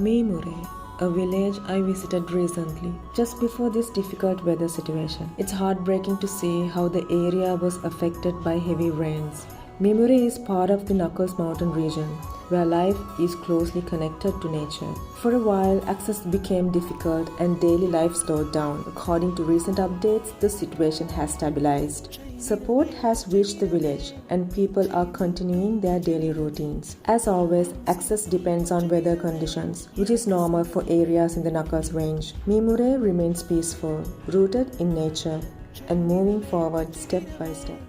Meemure, a village I visited recently, just before this difficult weather situation. It's heartbreaking to see how the area was affected by heavy rains. Meemure is part of the Knuckles Mountain region, where life is closely connected to nature. For a while, access became difficult and daily life slowed down. According to recent updates, the situation has stabilized. Support has reached the village and people are continuing their daily routines. As always, access depends on weather conditions, which is normal for areas in the Knuckles range. Meemure remains peaceful, rooted in nature, and moving forward step by step.